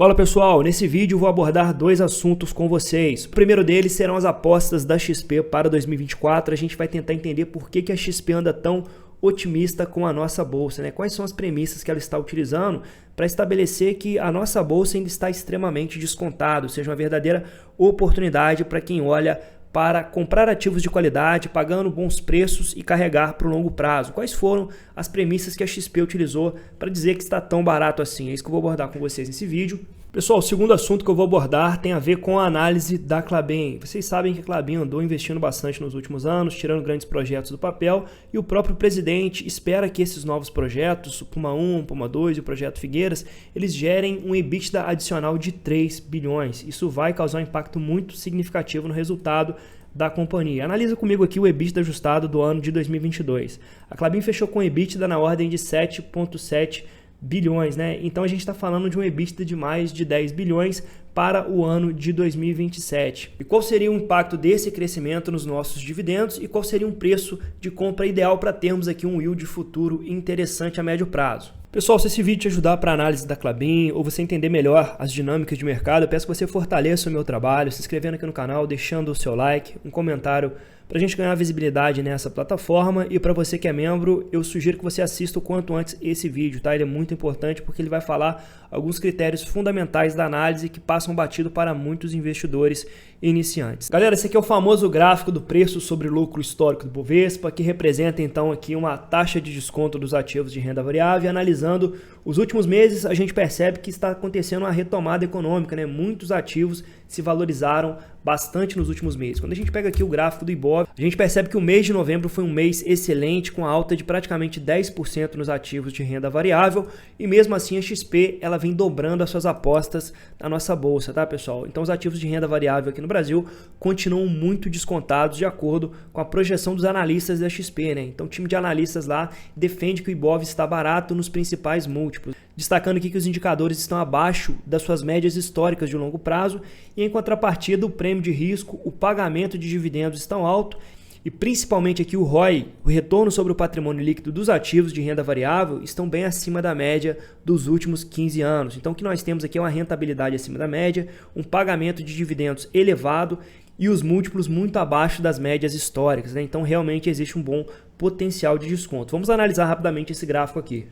Fala pessoal, nesse vídeo vou abordar dois assuntos com vocês. O primeiro deles serão as apostas da XP para 2024. A gente vai tentar entender por que a XP anda tão otimista com a nossa bolsa, né? Quais são as premissas que ela está utilizando para estabelecer que a nossa bolsa ainda está extremamente descontada, ou seja, uma verdadeira oportunidade para quem olha para comprar ativos de qualidade, pagando bons preços e carregar para o longo prazo. Quais foram as premissas que a XP utilizou para dizer que está tão barato assim? É isso que eu vou abordar com vocês nesse vídeo. Pessoal, o segundo assunto que eu vou abordar tem a ver com a análise da Klabin. Vocês sabem que a Klabin andou investindo bastante nos últimos anos, tirando grandes projetos do papel, e o próprio presidente espera que esses novos projetos, o Puma 1, o Puma 2 e o Projeto Figueiras, eles gerem um EBITDA adicional de 3 bilhões. Isso vai causar um impacto muito significativo no resultado da companhia. Analisa comigo aqui o EBITDA ajustado do ano de 2022. A Klabin fechou com EBITDA na ordem de 7,7 bilhões, né? Então a gente está falando de um EBITDA de mais de 10 bilhões para o ano de 2027. E qual seria o impacto desse crescimento nos nossos dividendos e qual seria um preço de compra ideal para termos aqui um yield futuro interessante a médio prazo? Pessoal, se esse vídeo te ajudar para a análise da Klabin ou você entender melhor as dinâmicas de mercado, eu peço que você fortaleça o meu trabalho, se inscrevendo aqui no canal, deixando o seu like, um comentário para a gente ganhar visibilidade nessa plataforma. E para você que é membro, eu sugiro que você assista o quanto antes esse vídeo, tá? Ele é muito importante porque ele vai falar alguns critérios fundamentais da análise que passam batido para muitos investidores iniciantes. Galera, esse aqui é o famoso gráfico do preço sobre lucro histórico do Bovespa, que representa então aqui uma taxa de desconto dos ativos de renda variável. E analisando os últimos meses, a gente percebe que está acontecendo uma retomada econômica, né? Muitos ativos se valorizaram bastante nos últimos meses. Quando a gente pega aqui o gráfico do Ibov, a gente percebe que o mês de novembro foi um mês excelente, com alta de praticamente 10% nos ativos de renda variável, e mesmo assim a XP ela vem dobrando as suas apostas na nossa bolsa, tá pessoal? Então os ativos de renda variável aqui no Brasil continuam muito descontados de acordo com a projeção dos analistas da XP, né? Então o time de analistas lá defende que o Ibov está barato nos principais múltiplos, destacando aqui que os indicadores estão abaixo das suas médias históricas de longo prazo, e em contrapartida o prêmio de risco, o pagamento de dividendos estão alto e principalmente aqui o ROI, o retorno sobre o patrimônio líquido dos ativos de renda variável, estão bem acima da média dos últimos 15 anos. Então o que nós temos aqui é uma rentabilidade acima da média, um pagamento de dividendos elevado e os múltiplos muito abaixo das médias históricas, né? Então realmente existe um bom potencial de desconto. Vamos analisar rapidamente esse gráfico aqui.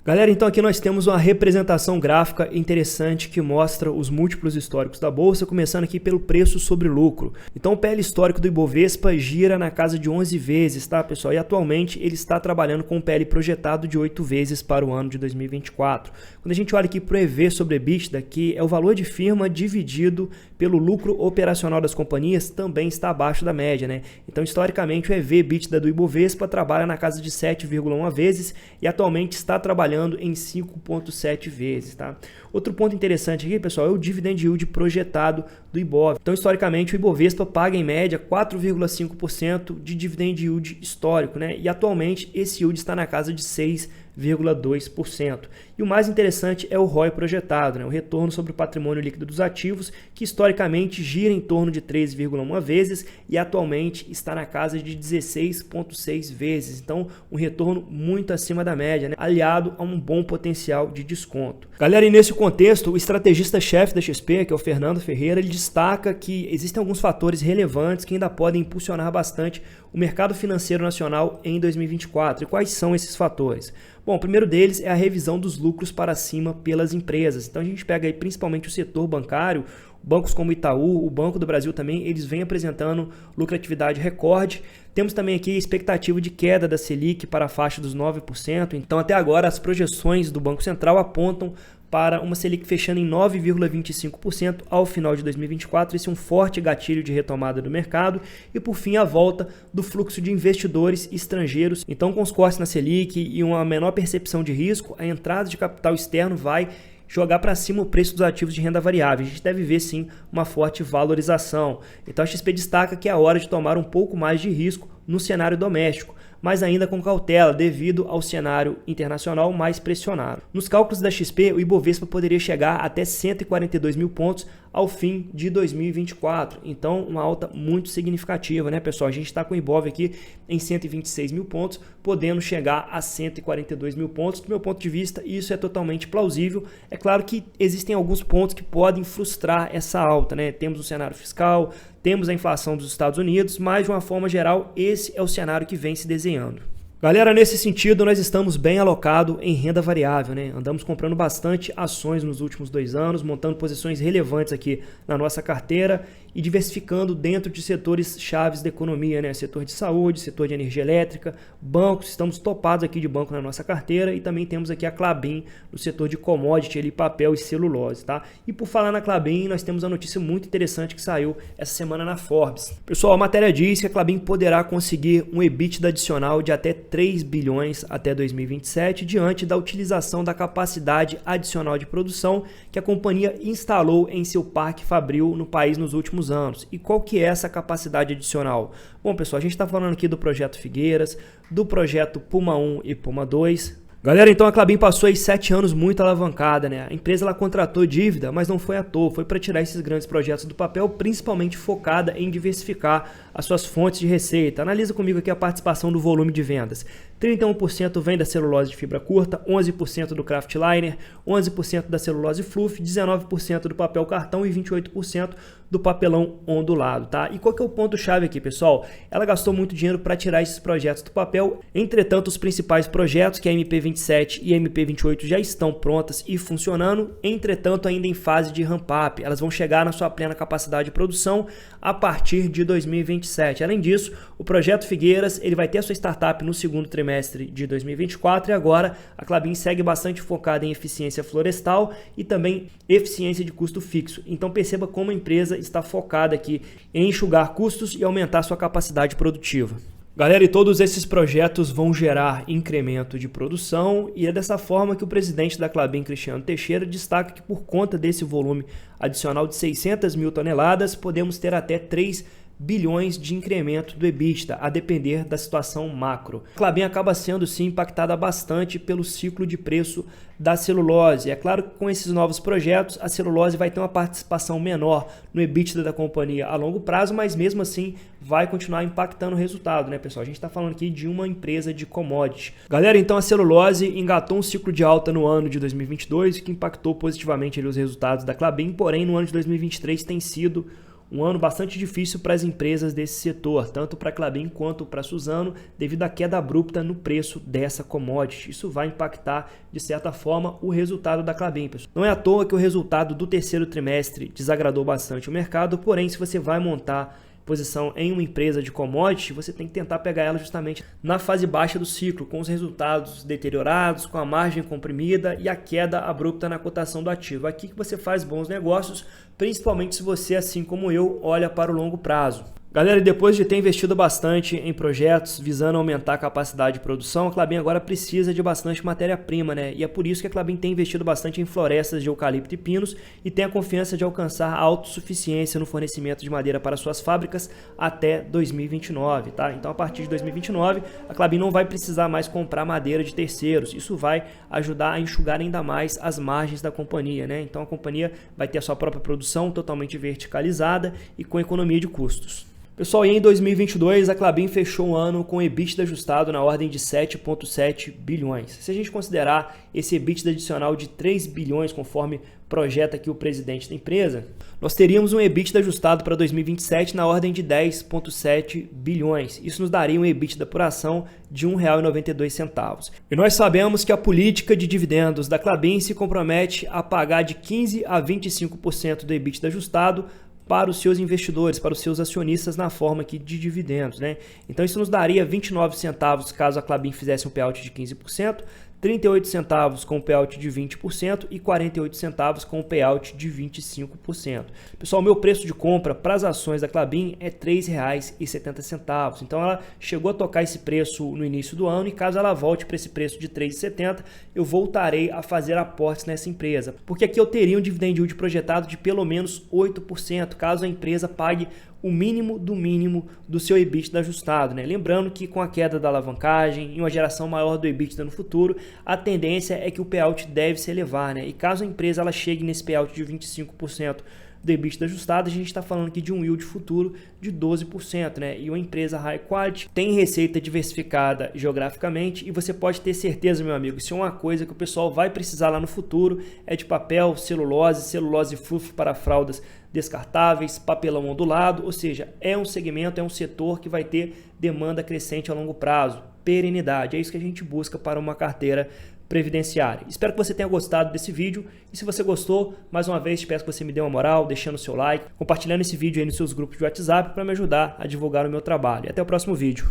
Galera, então aqui nós temos uma representação gráfica interessante que mostra os múltiplos históricos da bolsa, começando aqui pelo preço sobre lucro. Então o PL histórico do Ibovespa gira na casa de 11 vezes, tá pessoal? E atualmente ele está trabalhando com um PL projetado de 8 vezes para o ano de 2024. Quando a gente olha aqui para o EV sobre EBITDA, que é o valor de firma dividido pelo lucro operacional das companhias, também está abaixo da média, né? Então historicamente o EV EBITDA do Ibovespa trabalha na casa de 7,1 vezes e atualmente está trabalhando em 5,7 vezes, tá? Outro ponto interessante aqui, pessoal, é o dividend yield projetado do Ibov. Então, historicamente, o Ibovespa paga em média 4,5% de dividend yield histórico, né? E atualmente esse yield está na casa de 6,2%. E o mais interessante é o ROI projetado, né? O retorno sobre o patrimônio líquido dos ativos, que historicamente gira em torno de 3,1 vezes e atualmente está na casa de 16,6 vezes. Então, um retorno muito acima da média, né? Aliado a um bom potencial de desconto. Galera, e nesse contexto, o estrategista-chefe da XP, que é o Fernando Ferreira, ele destaca que existem alguns fatores relevantes que ainda podem impulsionar bastante o mercado financeiro nacional em 2024. E quais são esses fatores? Bom, o primeiro deles é a revisão dos lucros para cima pelas empresas. Então a gente pega aí principalmente o setor bancário, bancos como o Itaú, o Banco do Brasil também, eles vêm apresentando lucratividade recorde. Temos também aqui a expectativa de queda da Selic para a faixa dos 9%. Então até agora as projeções do Banco Central apontam para uma Selic fechando em 9,25% ao final de 2024. Esse é um forte gatilho de retomada do mercado. E por fim, a volta do fluxo de investidores estrangeiros. Então, com os cortes na Selic e uma menor percepção de risco, a entrada de capital externo vai jogar para cima o preço dos ativos de renda variável. A gente deve ver sim uma forte valorização. Então a XP destaca que é a hora de tomar um pouco mais de risco no cenário doméstico, mas ainda com cautela devido ao cenário internacional mais pressionado. Nos cálculos da XP, o Ibovespa poderia chegar até 142 mil pontos ao fim de 2024. Então, uma alta muito significativa, né, pessoal? A gente está com o Ibov aqui em 126 mil pontos, podendo chegar a 142 mil pontos. Do meu ponto de vista, isso é totalmente plausível. É claro que existem alguns pontos que podem frustrar essa alta, né? Temos o cenário fiscal, temos a inflação dos Estados Unidos, mas de uma forma geral, esse é o cenário que vem se desenhando. Galera, nesse sentido, nós estamos bem alocados em renda variável, né? Andamos comprando bastante ações nos últimos 2 anos, montando posições relevantes aqui na nossa carteira e diversificando dentro de setores chaves da economia, né? Setor de saúde, setor de energia elétrica, bancos, estamos topados aqui de banco na nossa carteira e também temos aqui a Klabin no setor de commodity, ali, papel e celulose, tá? E por falar na Klabin, nós temos uma notícia muito interessante que saiu essa semana na Forbes. Pessoal, a matéria diz que a Klabin poderá conseguir um EBITDA adicional de até 3 bilhões até 2027, diante da utilização da capacidade adicional de produção que a companhia instalou em seu parque fabril no país nos últimos anos. E qual que é essa capacidade adicional? Bom, pessoal, a gente está falando aqui do projeto Figueiras, do projeto Puma 1 e Puma 2. Galera, então a Klabin passou aí 7 anos muito alavancada, né? A empresa ela contratou dívida, mas não foi à toa, foi para tirar esses grandes projetos do papel, principalmente focada em diversificar as suas fontes de receita. Analisa comigo aqui a participação do volume de vendas. 31% vem da celulose de fibra curta, 11% do kraftliner, 11% da celulose fluff, 19% do papel cartão e 28% do papelão ondulado, tá? E qual que é o ponto-chave aqui, pessoal? Ela gastou muito dinheiro para tirar esses projetos do papel, entretanto, os principais projetos, que é a MP27 e a MP28, já estão prontas e funcionando, entretanto, ainda em fase de ramp-up. Elas vão chegar na sua plena capacidade de produção a partir de 2027. Além disso, o projeto Figueiras, ele vai ter a sua startup no segundo trimestre de 2024 e agora a Klabin segue bastante focada em eficiência florestal e também eficiência de custo fixo. Então perceba como a empresa está focada aqui em enxugar custos e aumentar sua capacidade produtiva. Galera, e todos esses projetos vão gerar incremento de produção e é dessa forma que o presidente da Klabin, Cristiano Teixeira, destaca que por conta desse volume adicional de 600 mil toneladas, podemos ter até 3 bilhões de incremento do EBITDA, a depender da situação macro. A Klabin acaba sendo sim impactada bastante pelo ciclo de preço da celulose. É claro que com esses novos projetos, a celulose vai ter uma participação menor no EBITDA da companhia a longo prazo, mas mesmo assim vai continuar impactando o resultado, né, pessoal? A gente está falando aqui de uma empresa de commodity. Galera, então a celulose engatou um ciclo de alta no ano de 2022, que impactou positivamente ali os resultados da Klabin, porém no ano de 2023 tem sido um ano bastante difícil para as empresas desse setor, tanto para a Klabin quanto para a Suzano, devido à queda abrupta no preço dessa commodity. Isso vai impactar, de certa forma, o resultado da Klabin, pessoal. Não é à toa que o resultado do terceiro trimestre desagradou bastante o mercado, porém, se você vai montar posição em uma empresa de commodity, você tem que tentar pegar ela justamente na fase baixa do ciclo, com os resultados deteriorados, com a margem comprimida e a queda abrupta na cotação do ativo. Aqui que você faz bons negócios, principalmente se você, assim como eu, olha para o longo prazo. Galera, depois de ter investido bastante em projetos visando aumentar a capacidade de produção, a Klabin agora precisa de bastante matéria-prima, né? E é por isso que a Klabin tem investido bastante em florestas de eucalipto e pinos e tem a confiança de alcançar a autossuficiência no fornecimento de madeira para suas fábricas até 2029, tá? Então, a partir de 2029, a Klabin não vai precisar mais comprar madeira de terceiros. Isso vai ajudar a enxugar ainda mais as margens da companhia, né? Então, a companhia vai ter a sua própria produção totalmente verticalizada e com economia de custos. Pessoal, e em 2022 a Klabin fechou o ano com EBITDA ajustado na ordem de 7,7 bilhões. Se a gente considerar esse EBITDA adicional de 3 bilhões, conforme projeta aqui o presidente da empresa, nós teríamos um EBITDA ajustado para 2027 na ordem de 10,7 bilhões. Isso nos daria um EBITDA por ação de R$ 1,92. E nós sabemos que a política de dividendos da Klabin se compromete a pagar de 15% a 25% do EBITDA ajustado para os seus investidores, para os seus acionistas na forma aqui de dividendos, né? Então isso nos daria 29 centavos caso a Klabin fizesse um payout de 15%, 38 centavos com payout de 20% e 48 centavos com payout de 25%. Pessoal, o meu preço de compra para as ações da Klabin é R$ 3,70. Então ela chegou a tocar esse preço no início do ano e caso ela volte para esse preço de R$ 3,70, eu voltarei a fazer aportes nessa empresa. Porque aqui eu teria um dividend yield projetado de pelo menos 8%, caso a empresa pague o mínimo do seu EBITDA ajustado, né? Lembrando que com a queda da alavancagem e uma geração maior do EBITDA no futuro, a tendência é que o payout deve se elevar, né? E caso a empresa ela chegue nesse payout de 25% do EBITDA ajustado, a gente está falando aqui de um yield futuro de 12%, né? E uma empresa high quality tem receita diversificada geograficamente e você pode ter certeza, meu amigo, se é uma coisa que o pessoal vai precisar lá no futuro é de papel, celulose fluff para fraldas descartáveis, papelão ondulado, ou seja, é um segmento, é um setor que vai ter demanda crescente a longo prazo, perenidade, é isso que a gente busca para uma carteira previdenciária. Espero que você tenha gostado desse vídeo e se você gostou, mais uma vez, peço que você me dê uma moral, deixando o seu like, compartilhando esse vídeo aí nos seus grupos de WhatsApp para me ajudar a divulgar o meu trabalho. Até o próximo vídeo.